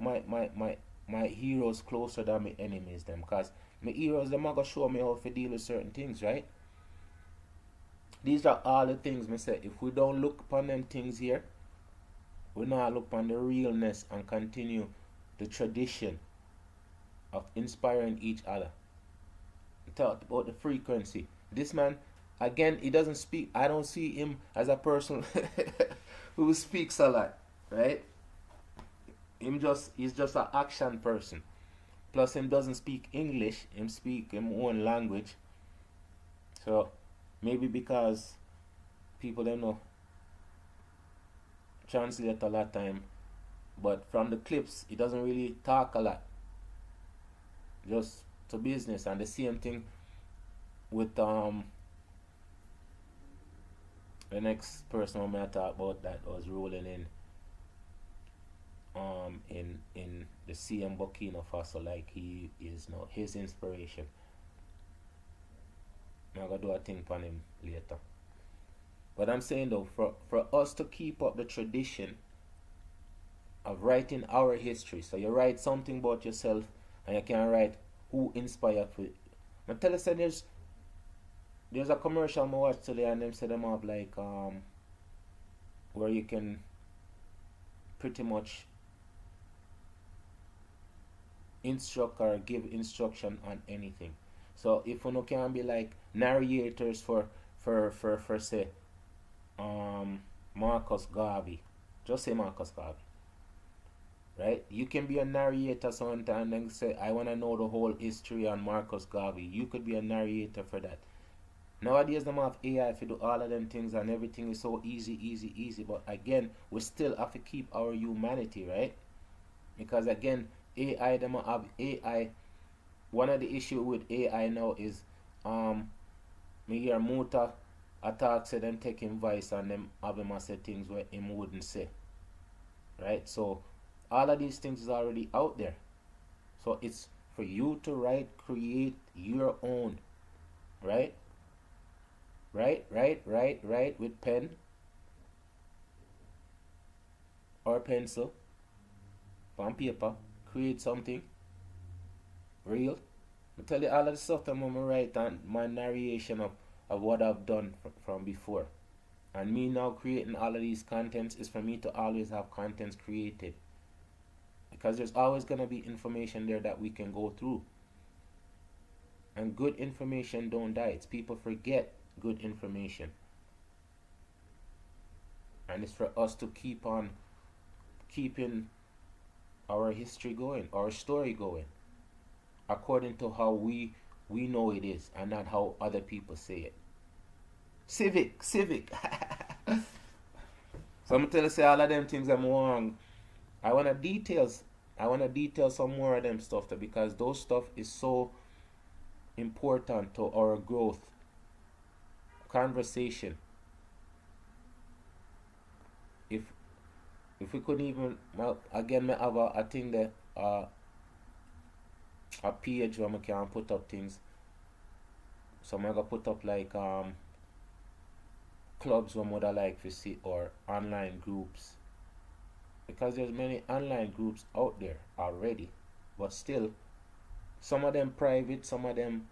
heroes closer than my enemies them? Because my heroes, them are going to show me how to deal with certain things, right? These are all the things me say. If we don't look upon them things here, we not look upon the realness and continue the tradition of inspiring each other. We talked about the frequency. This man, again, he doesn't speak. I don't see him as a person who speaks a lot, right? He's just an action person. Plus, him doesn't speak English. Him speak him own language. So maybe because people don't know translate a lot of time, but from the clips, he doesn't really talk a lot. Just to business. And the same thing with the next person I'm gonna talk about that was ruling in the CM Burkina Faso, like he is now his inspiration. I'm gonna do a thing on him later. But I'm saying though, for us to keep up the tradition of writing our history, so you write something about yourself and you can write who inspired you. I tell you, say there's a commercial I watched today, and them say them have like where you can pretty much instruct or give instruction on anything. So if you can be like narrators for say Marcus Garvey, just say Marcus Garvey, right? You can be a narrator sometime and say I want to know the whole history on Marcus Garvey. You could be a narrator for that. Nowadays, them have AI to do all of them things, and everything is so easy. But again, we still have to keep our humanity, right? Because again, AI, them have AI. One of the issue with AI now is, me hear Muta attack say them taking voice and them have him say things where him wouldn't say, right? So all of these things is already out there. So it's for you to write, create your own, right? Write with pen or pencil on paper. Create something real. I tell you all of the stuff that I'm gonna write and my narration of what I've done from before. And me now creating all of these contents is for me to always have contents created. Because there's always gonna be information there that we can go through. And good information don't die. It's people forget good information. And it's for us to keep on keeping our history going, our story going, according to how we know it is, and not how other people say it. Civic. So I'm gonna tell you, say all of them things I'm wrong. I wanna detail some more of them stuff there, because those stuff is so important to our growth. Conversation. If we could even, well, again, I have a thing there, a page where I can put up things. So I'm gonna put up like clubs where I like to see, or online groups, because there's many online groups out there already, but still some of them private, some of them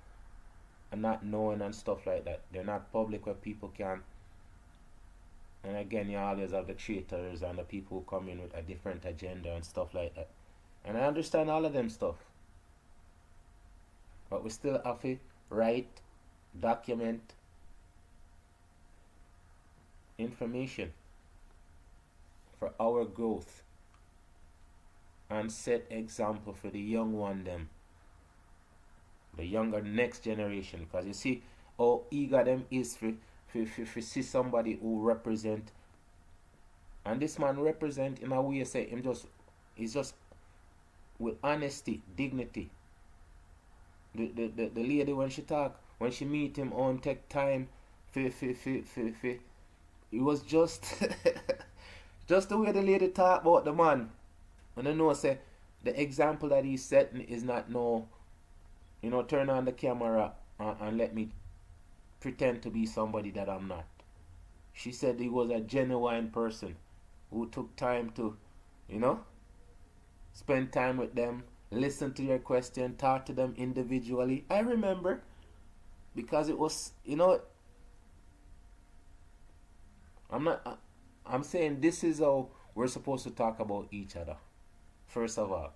are not known and stuff like that. They're not public where people can. And again, you always have the traitors and the people who come in with a different agenda and stuff like that. And I understand all of them stuff. But we still have to write, document information for our growth and set example for the young one them, the younger next generation. Because you see how eager them is for see somebody who represent, and this man represent in a way, say he's just with honesty, dignity. The lady, when she talk, when she meet him on take time it was just just the way the lady talk about the man. And I know, say the example that he's setting is not no, turn on the camera and let me pretend to be somebody that I'm not. She said he was a genuine person who took time to, spend time with them, listen to their question, talk to them individually. I remember, because it was, I'm saying this is how we're supposed to talk about each other. First of all,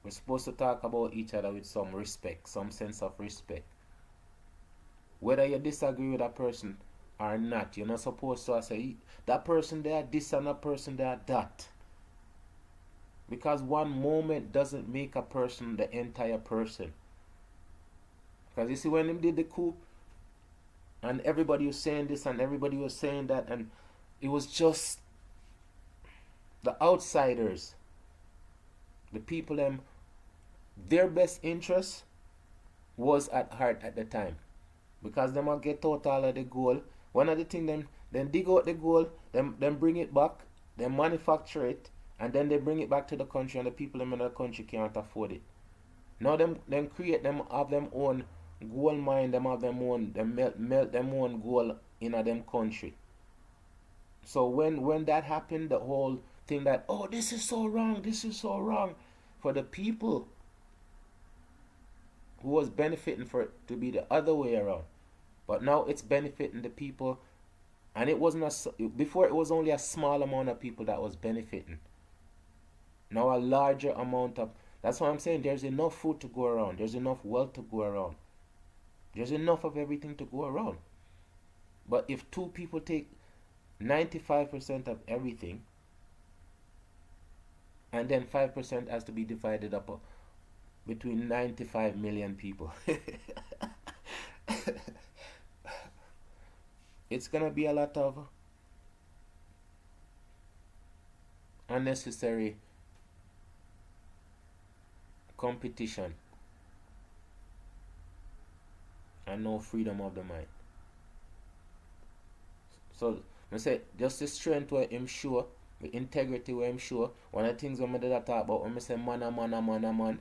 we're supposed to talk about each other with some respect, some sense of respect. Whether you disagree with that person or not, you're not supposed to say that person they are this and that person they are that. Because one moment doesn't make a person the entire person. Because you see, when they did the coup, and everybody was saying this and everybody was saying that, and it was just the outsiders, the people their best interest was at heart at the time. because them will get out all of the gold. One of the thing them dig out the gold, them bring it back, them manufacture it, and then they bring it back to the country, and the people in the country can't afford it. Now them create them have them own gold mine, them have them own, them melt them own gold in a them country. So when that happened, the whole thing that, oh, this is so wrong for the people who was benefiting for it to be the other way around. But now it's benefiting the people, and it wasn't before it was only a small amount of people that was benefiting. Now a larger amount of, that's why I'm saying there's enough food to go around, there's enough wealth to go around, there's enough of everything to go around. But if two people take 95% of everything, and then 5% has to be divided up between 95 million people, it's gonna be a lot of unnecessary competition and no freedom of the mind. So I say just the strength where I'm sure, the integrity where I'm sure. One of the things when I did talk about when I say man, and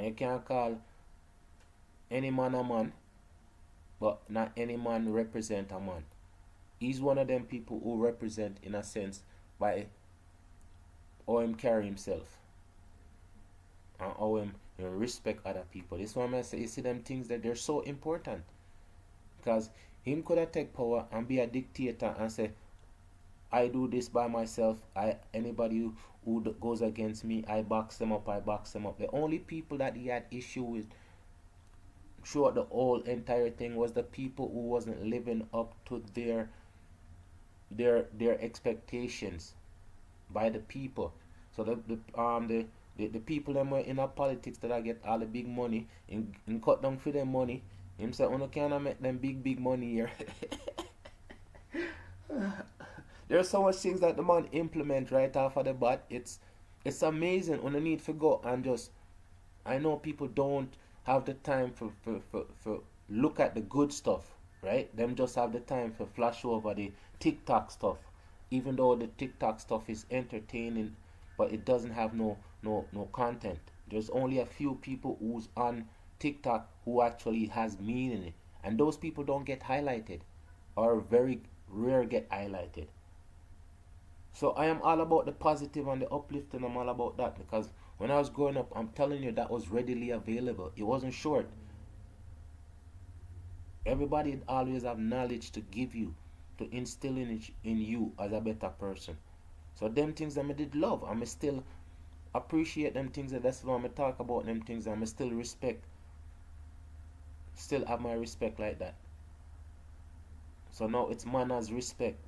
you can't call any man a man, but not any man represent a man. He's one of them people who represent, in a sense, by how him carry himself and how him respect other people. This one I say, you see them things that they're so important, because him could have take power and be a dictator and say, I do this by myself. Anybody who goes against me, I box them up. The only people that he had issue with throughout the whole entire thing was the people who wasn't living up to their expectations by the people. So the people them were in our politics that I get all the big money and cut down for them money. Him say, "Uno can't make them big money here." There's so much things that the man implement right off of the bat. It's amazing. Uno need to go and just, I know people don't have the time for look at the good stuff, right? Them just have the time for flash over the TikTok stuff, even though the TikTok stuff is entertaining, but it doesn't have no content. There's only a few people who's on TikTok who actually has meaning in it, and those people don't get highlighted, or very rare get highlighted. So I am all about the positive and the uplifting. I'm all about that, because when I was growing up, I'm telling you, that was readily available. It wasn't short. Everybody always have knowledge to give you, to instill in you as a better person. So them things that I did love, I still appreciate them things, and that's why I talk about them things, and I still respect, still have my respect like that. So now it's manners respect,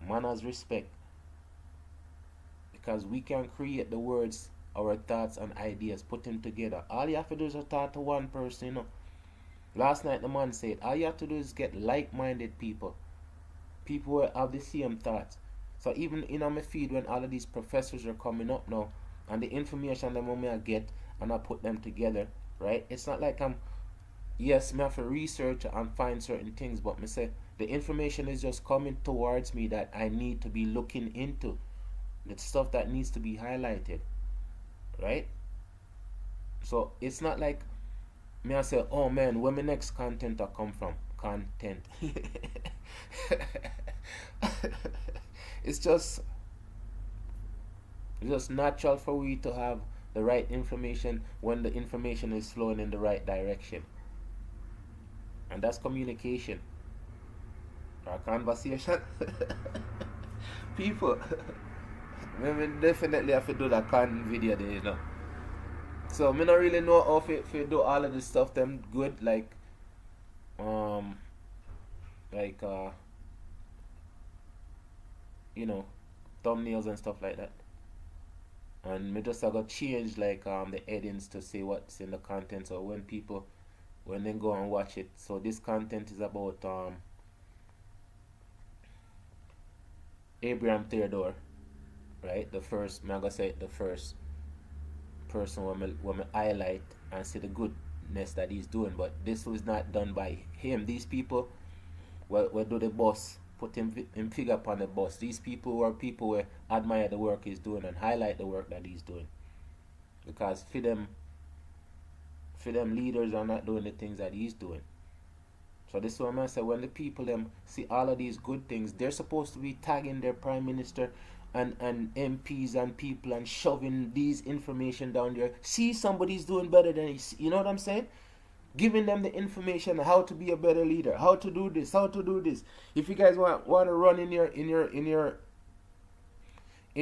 because we can create the words, our thoughts and ideas, put them together. All you have to do is talk to one person, you know. Last night the man said, all you have to do is get like-minded people who have the same thoughts. So even in my feed, when all of these professors are coming up now, and the information that I get and I put them together, right? It's not like yes, I have to research and find certain things, but me say the information is just coming towards me that I need to be looking into. The stuff that needs to be highlighted, right? So it's not like me I say, oh man, where my next content will come from? Content. It's just natural for we to have the right information when the information is flowing in the right direction. And that's communication. Our conversation. People. We definitely have to do that content video there, you know. So me not really know how to do all of this stuff them good, like you know, thumbnails and stuff like that. And me just got change like the headings to say what's in the content, so when they go and watch it. So this content is about Ibrahim Traore, right? The first person when me highlight and see the greatness that he's doing, but this was not done by him. These people will do the boss, put him figure upon the boss. These people were people who admire the work he's doing and highlight the work that he's doing, because for them leaders are not doing the things that he's doing. So this is what I say, when the people them see all of these good things, they're supposed to be tagging their prime minister and MPs and people and shoving these information down there. See, somebody's doing better than you know what I'm saying? Giving them the information how to be a better leader, how to do this, how to do this. If you guys want to run in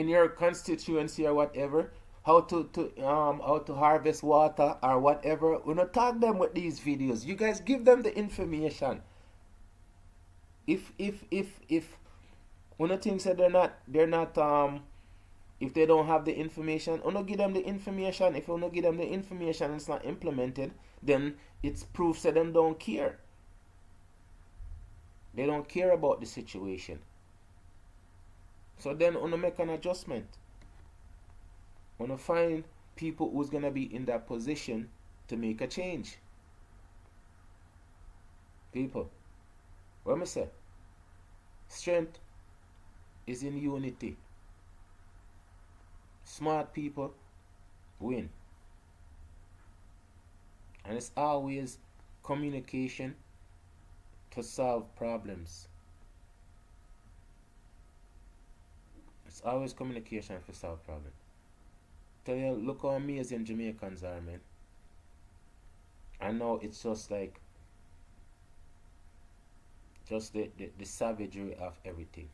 your constituency or whatever, how to harvest water or whatever, we not tag them with these videos. You guys give them the information. If one of the things that they're not if they don't have the information, we not give them the information. If we not give them the information and it's not implemented, then it's proof that them don't care. They don't care about the situation. So then we make an adjustment. Want to find people who's gonna be in that position to make a change. People, what I say? Strength is in unity. Smart people win, and it's always communication to solve problems. It's always communication to solve problems. Tell you, look how amazing Jamaicans are, man. I know it's just like the savagery of everything.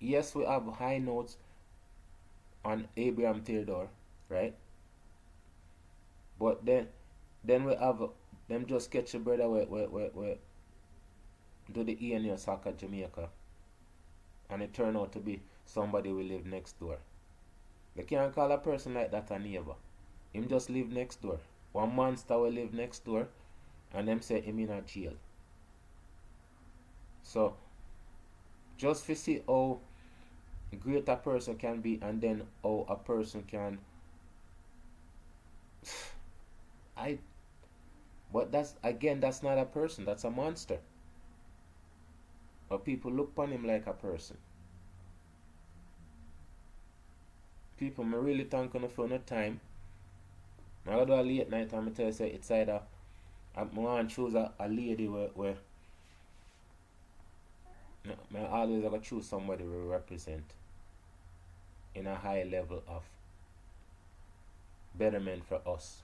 Yes, we have high notes on Ibrahim Traore, right? But then we have them just catch a brother where do the dayy Jamaica, and it turn out to be somebody who live next door. They can't call a person like that a neighbor. Him just live next door. One monster will live next door, and them say him in a jail. So, just to see how great a person can be, and then how a person can... But that's not a person, that's a monster. But people look upon him like a person. People, I really thank you for no time. I go do a late night and I tell you say it's either I want to choose a lady where I always gotta choose somebody who represent in a high level of betterment for us.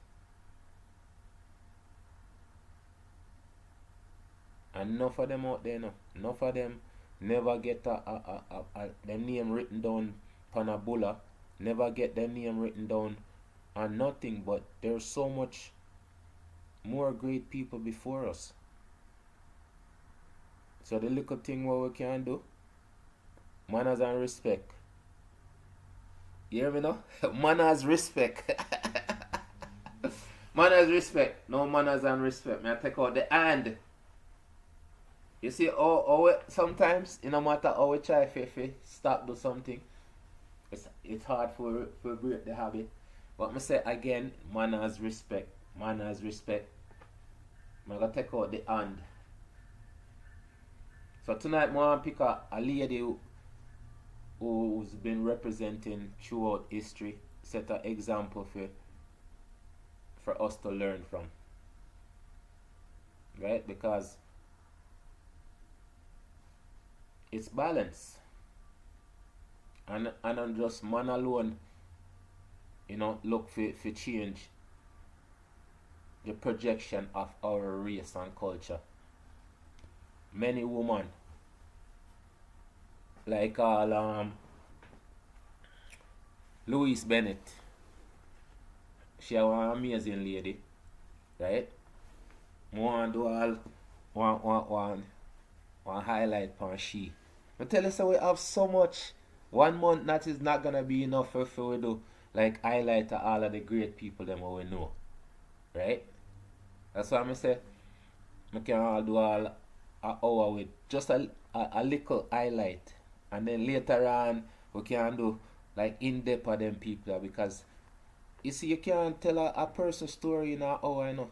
And enough of them out there now. Enough of them never get their name written down on a bulla. Never get their name written down on nothing, but there's so much more great people before us. So the little thing what we can do, manners and respect. You hear me now? Manners, respect. Manners, respect. No manners and respect. May I take out the hand. You see, sometimes, no matter how we try to stop do something, it's hard for break the habit. But I say again, manners, respect. Manners, respect. I'm going to take out the hand. So tonight, I want to pick a lady who's been representing throughout history, set an example for us to learn from. Right? Because it's balance. And on just man alone, look for change the projection of our race and culture. Many women, like Louise Bennett, she was an amazing lady, right? Want do all one highlight on she. I tell you, so we have so much. 1 month that is not gonna be enough if we do like highlight all of the great people them we know, right? That's why I say I can all do all an hour with just a little highlight, and then later on we can do like in depth of them people, because You see, you can't tell a person's story in an hour, I know.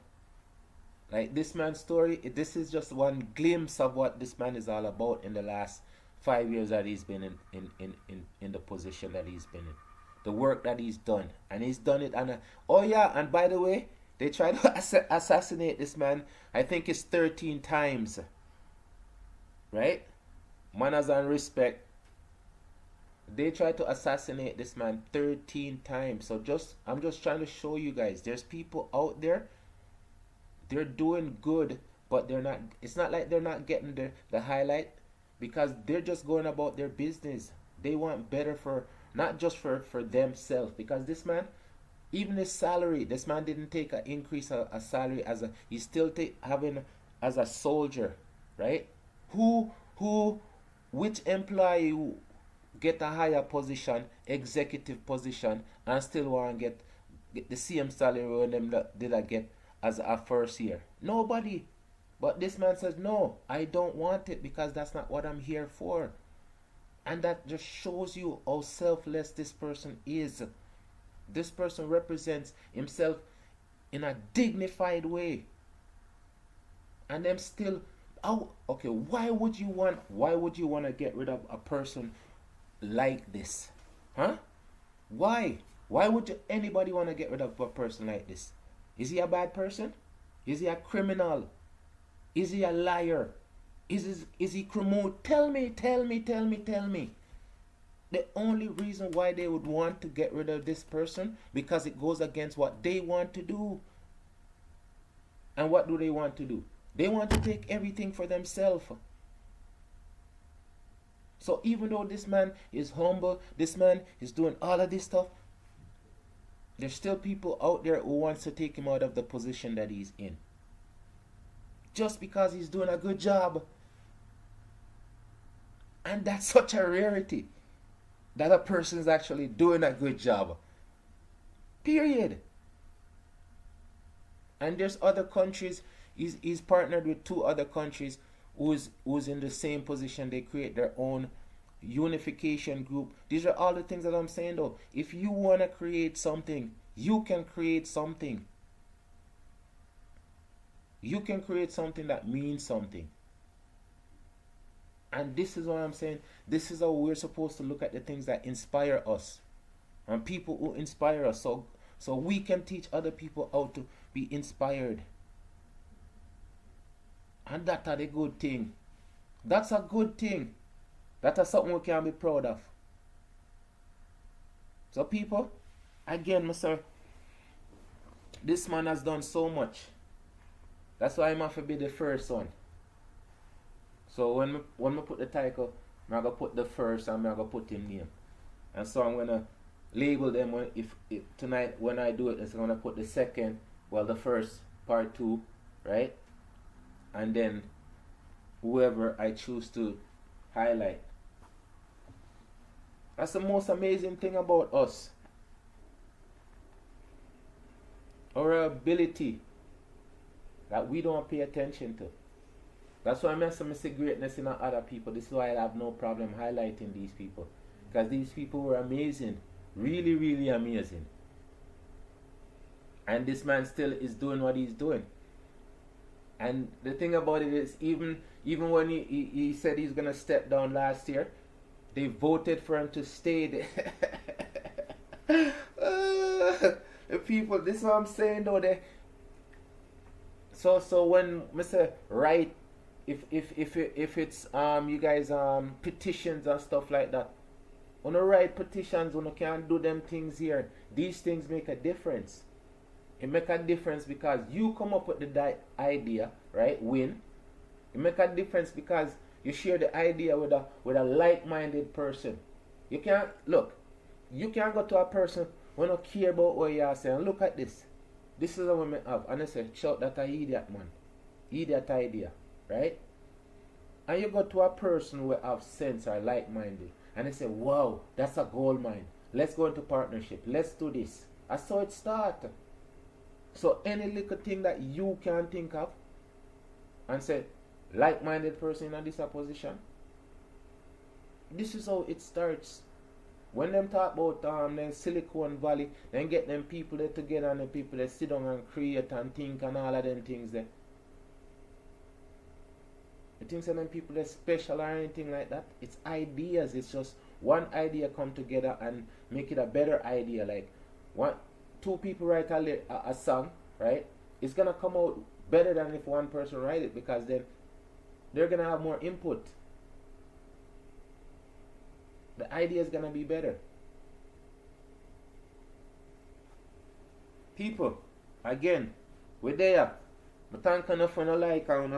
Like this man's story, this is just one glimpse of what this man is all about in the last 5 years that he's been in the position that he's been in. The work that he's done. And he's done it. And oh yeah, and by the way, they tried to assassinate this man, I think it's 13 times. Right? Manners and respect. They tried to assassinate this man 13 times. So I'm just trying to show you guys, there's people out there, they're doing good, but they're not, it's not like they're not getting the highlight, because they're just going about their business. They want better for, not just for themselves, because this man, even his salary, this man didn't take an increase a salary as a, he's still having as a soldier, right? Which employee get a higher position, executive position, and still want to get the same salary when them did I get as a first year? Nobody. But this man says, no, I don't want it, because that's not what I'm here for. And that just shows you how selfless this person is. This person represents himself in a dignified way. And them still, oh, okay, why would you want to get rid of a person like this? Huh? Why? Why would anybody want to get rid of a person like this? Is he a bad person? Is he a criminal? Is he a liar? Is he criminal? Tell me. The only reason why they would want to get rid of this person, because it goes against what they want to do. And what do they want to do? They want to take everything for themselves. So even though this man is humble, this man is doing all of this stuff, there's still people out there who wants to take him out of the position that he's in. Just because he's doing a good job. And that's such a rarity, that a person is actually doing a good job. Period. And there's other countries, he's partnered with 2 other countries who's in the same position. They create their own unification group. These are all the things that I'm saying though. If you want to create something, you can create something. You can create something that means something. And this is what I'm saying. This is how we're supposed to look at the things that inspire us. And people who inspire us. So we can teach other people how to be inspired. And that's a good thing. That's a good thing. That's something we can be proud of. So people, again, sir, this man has done so much. That's why I'm have to be the first one. So when I put the title, I'm going to put the first and I'm going to put his name. And so I'm going to label them if tonight when I do it, I'm going to put the second, well, the first part 2, right? And then whoever I choose to highlight. That's the most amazing thing about us. Our ability that we don't pay attention to. That's why I see greatness in other people. This is why I have no problem highlighting these people. Because these people were amazing. Really, really amazing. And this man still is doing what he's doing. And the thing about it is, even when he said he's going to step down last year, they voted for him to stay there. The people, this is what I'm saying though. So when Mr. Right, if it's you guys petitions and stuff like that, when you write petitions, when you can't do them things here, these things make a difference. It make a difference because you come up with the idea, right? Win. It make a difference because you share the idea with a like-minded person. You can't go to a person who don't care about what you are saying. Look at this. This is what we have. And they say, shout that an idiot, man. Idiot idea. Right? And you go to a person who have sense or like-minded. And they say, wow, that's a gold mine. Let's go into partnership. Let's do this. That's how it starts. So any little thing that you can think of and say, like-minded person in this position, this is how it starts. When them talk about them Silicon Valley, then get them people there together and the people that sit down and create and think and all of them things there. You think some them people are special or anything like that? It's ideas. It's just one idea come together and make it a better idea. Like two people write a song, right? It's gonna come out better than if one person write it, because then they're gonna have more input. The idea is gonna be better. People, again, we're there. But thank you for no like on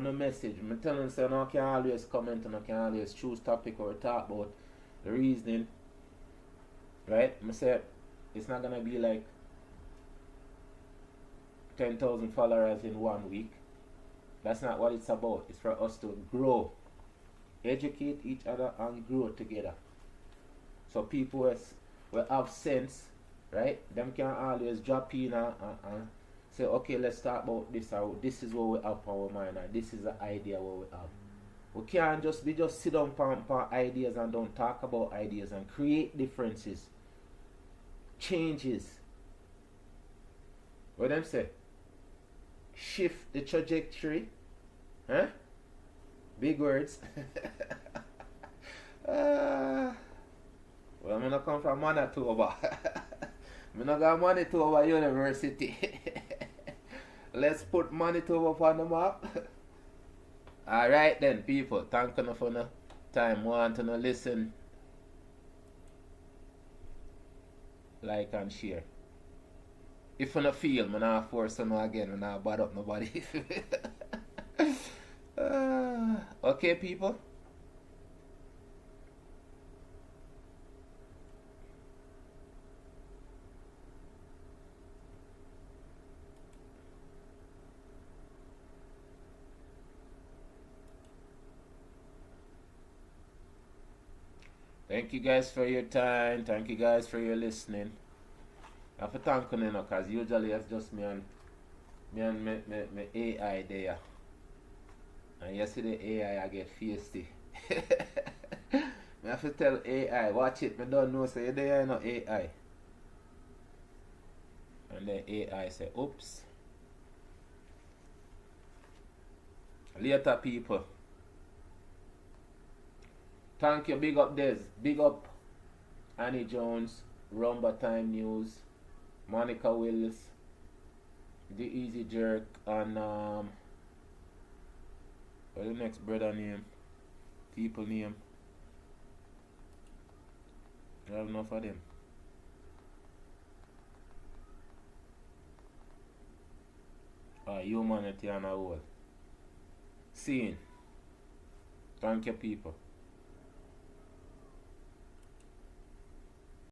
a message. I'm telling you, say, no, I can always comment and I can always choose topic or talk about the reasoning. Right? I say it's not gonna be like 10,000 followers in 1 week. That's not what it's about. It's for us to grow, educate each other and grow together. So people will have sense, right? Them can always drop in and say, okay, let's talk about this, or this is what we have on our mind, or this is the idea what we have. We can't just sit down for ideas and don't talk about ideas and create differences, changes. What them say? Shift the trajectory. Huh? Big words. Well, I'm not come from Manitoba. I'm not got Manitoba University. Let's put Manitoba on the map. Alright then, people. Thank you for the time. Want to listen, like and share. If you don't feel, I'm not force you again. I'm not bad up nobody. Okay, people. Thank you guys for your time. Thank you guys for your listening. I have to thank you, because usually it's just me and my AI there. And yesterday AI I get feisty. I have to tell AI, watch it, I don't know, say there no AI. And then AI say, oops. Later, people. Thank you, big up Des, big up Annie Jones, Rumba Time News, Monica Wills, D-IEASYJERK, and what the next brother name? People name? I have enough of them. Humanity and a whole. Seeing. Thank you, people.